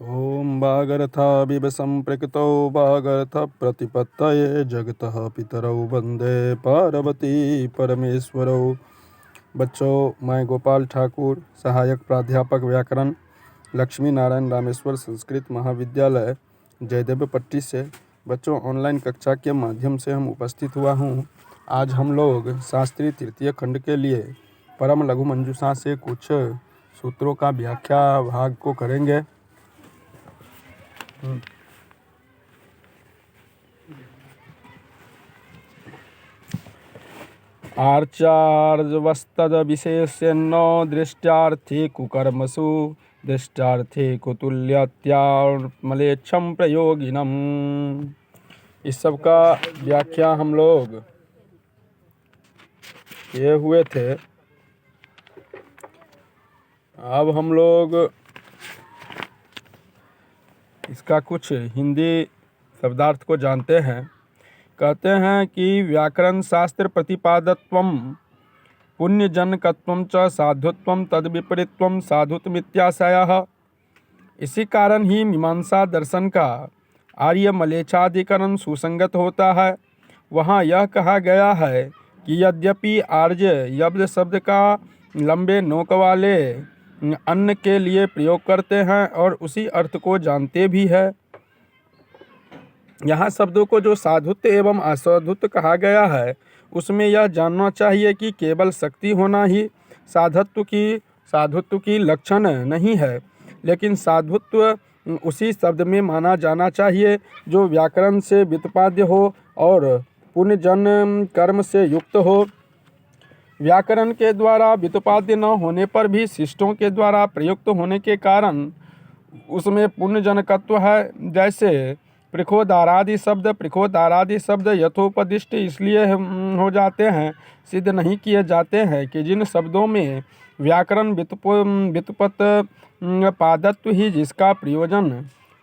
ॐ वागर्थाविव सम्पृक्तौ वागर्थप्रतिपत्तये जगतः पितरौ वन्दे पार्वती परमेश्वरौ। बच्चों, मैं गोपाल ठाकुर, सहायक प्राध्यापक व्याकरण, लक्ष्मी नारायण रामेश्वर संस्कृत महाविद्यालय, जयदेवपट्टी से बच्चों ऑनलाइन कक्षा के माध्यम से हम उपस्थित हुआ हूँ। आज हम लोग शास्त्रीय तृतीय खंड के लिए परम लघु मंजूषा से कुछ सूत्रों का व्याख्या भाग को करेंगे। आर्चार्जवस्तद विशेषेण दृष्ट्यार्थे कुकर्मसु दृष्ट्यार्थे कुतुल्यत्यामलेच्छम प्रयोगिनम। इस सब का व्याख्या हम लोग किए हुए थे। अब हम लोग इसका कुछ हिंदी शब्दार्थ को जानते हैं। कहते हैं कि व्याकरण शास्त्र प्रतिपादत्वम पुण्यजनकत्वम च साधुत्वम तद्विपरीतत्वम साधुत्वमित्याशयः। इसी कारण ही मीमांसा दर्शन का आर्य मलेच्छाधिकरण सुसंगत होता है। वहाँ यह कहा गया है कि यद्यपि आर्य यब्द शब्द का लंबे नोक वाले अन्न के लिए प्रयोग करते हैं और उसी अर्थ को जानते भी है। यहाँ शब्दों को जो साधुत्व एवं असाधुत्व कहा गया है, उसमें यह जानना चाहिए कि केवल शक्ति होना ही साधुत्व की लक्षण नहीं है, लेकिन साधुत्व उसी शब्द में माना जाना चाहिए जो व्याकरण से व्युत्पन्न हो और पुण्यजन कर्म से युक्त हो। व्याकरण के द्वारा व्युत्पन्न न होने पर भी शिष्टों के द्वारा प्रयुक्त होने के कारण उसमें पुण्यजनकत्व है। जैसे प्रखोदारादि शब्द यथोपदिष्ट इसलिए हो जाते हैं, सिद्ध नहीं किए जाते हैं कि जिन शब्दों में व्याकरण व्युत्पत्त पादत्व ही जिसका प्रयोजन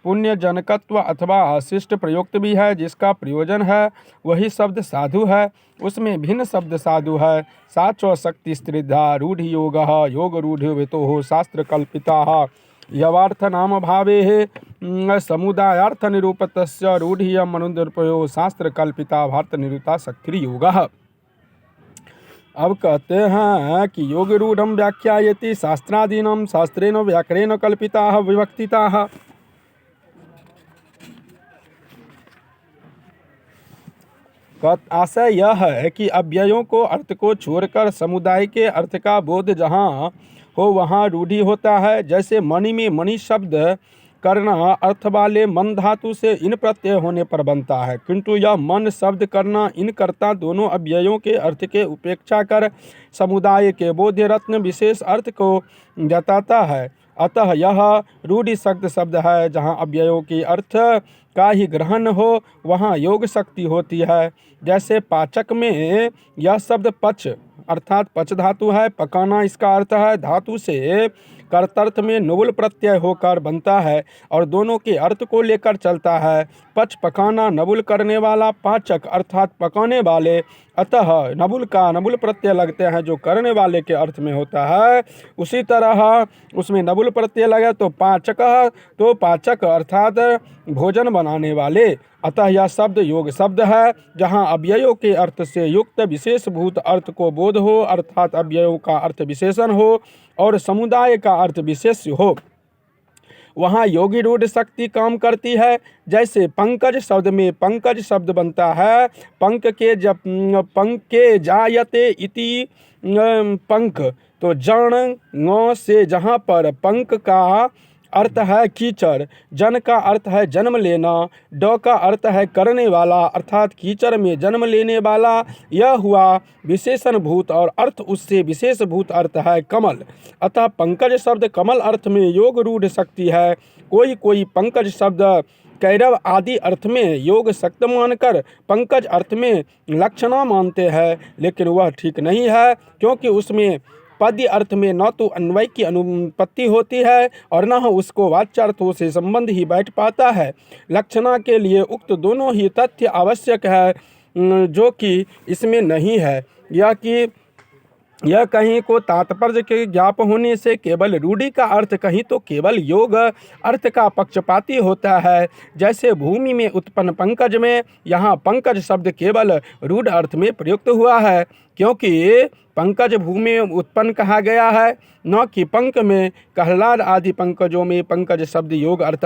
पुण्यजनकत्व अथवा अशिष्ट प्रयुक्त भी है, जिसका प्रयोजन है वही शब्द साधु है। उसमें भिन्न शब्द साधु है। साचो शक्ति स्त्रिधा रूढ़ योग रूढ़ वितो शास्त्र कल्पिता यवार्थ नाम भावे समुदायार्थ निरूपतस्य रूढ़िय मनुद्रपयो शास्त्र कल्पिता भारत निरूता शक्ति योग। अब कहते हैं कि योग रूढ़म व्याख्यायति शास्त्रादीनां शास्त्रेण व्याकरेण कल्पिता विवक्षिता। आशय यह है कि अव्ययों को अर्थ को छोड़कर समुदाय के अर्थ का बोध जहाँ हो वहाँ रूढ़ी होता है। जैसे मणि में मणि शब्द करना अर्थ वाले मन धातु से इन प्रत्यय होने पर बनता है, किंतु यह मन शब्द करना इन कर्ता दोनों अव्ययों के अर्थ के उपेक्षा कर समुदाय के बोध्य रत्न विशेष अर्थ को जताता है। अतः यह रूढ़ि शब्द है। जहाँ अव्ययों के अर्थ का ही ग्रहण हो वहाँ योग शक्ति होती है। जैसे पाचक में यह शब्द पच अर्थात पच धातु है। पकाना इसका अर्थ है। धातु से कर्तर्थ में नुबुल प्रत्यय होकर बनता है और दोनों के अर्थ को लेकर चलता है। पच पकाना नबुल करने वाला, पाचक अर्थात पकाने वाले, अतः नबुल का नबुल प्रत्यय लगते हैं जो करने वाले के अर्थ में होता है। उसी तरह उसमें नबुल प्रत्यय लगे तो पाचक अर्थात भोजन बनाने वाले। अतः यह शब्द योग शब्द है। जहाँ अव्ययों के अर्थ से युक्त विशेषभूत अर्थ को बोध हो, अर्थात अव्ययों का अर्थ विशेषण हो और समुदाय का अर्थ विशेष हो, वहाँ योगी रूढ़ शक्ति काम करती है। जैसे पंकज शब्द में पंकज शब्द बनता है। पंक के जायते इति पंक, तो जन ङ से जहाँ पर पंक का अर्थ है कीचड़, जन का अर्थ है जन्म लेना, ड का अर्थ है करने वाला अर्थात कीचड़ में जन्म लेने वाला, यह हुआ विशेषण भूत और अर्थ उससे विशेष भूत अर्थ है कमल। अतः पंकज शब्द कमल अर्थ में योग रूढ़ शक्ति है। कोई पंकज शब्द कैरव आदि अर्थ में योग शक्त मानकर पंकज अर्थ में लक्षणा मानते हैं, लेकिन वह ठीक नहीं है, क्योंकि उसमें पद्य अर्थ में न तो अन्वय की अनुपत्ति होती है और न उसको वाच्यार्थों से संबंध ही बैठ पाता है। लक्षणा के लिए उक्त दोनों ही तथ्य आवश्यक है, जो कि इसमें नहीं है। यह कि यह कहीं को तात्पर्य के ज्ञाप होने से केवल रूढ़ि का अर्थ कहीं तो केवल योग अर्थ का पक्षपाती होता है। जैसे भूमि में उत्पन्न पंकज में यहाँ पंकज शब्द केवल रूढ़ अर्थ में प्रयुक्त हुआ है, क्योंकि पंकज भूमि में उत्पन्न कहा गया है, न कि पंक में। कल्हार आदि पंकजों में पंकज शब्द योग अर्थ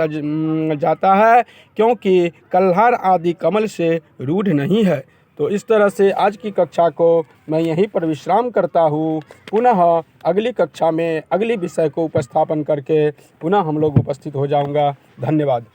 जाता है, क्योंकि कल्हार आदि कमल से रूढ़ नहीं है। तो इस तरह से आज की कक्षा को मैं यहीं पर विश्राम करता हूँ। पुनः अगली कक्षा में अगली विषय को उपस्थापन करके पुनः हम लोग उपस्थित हो जाऊँगा। धन्यवाद।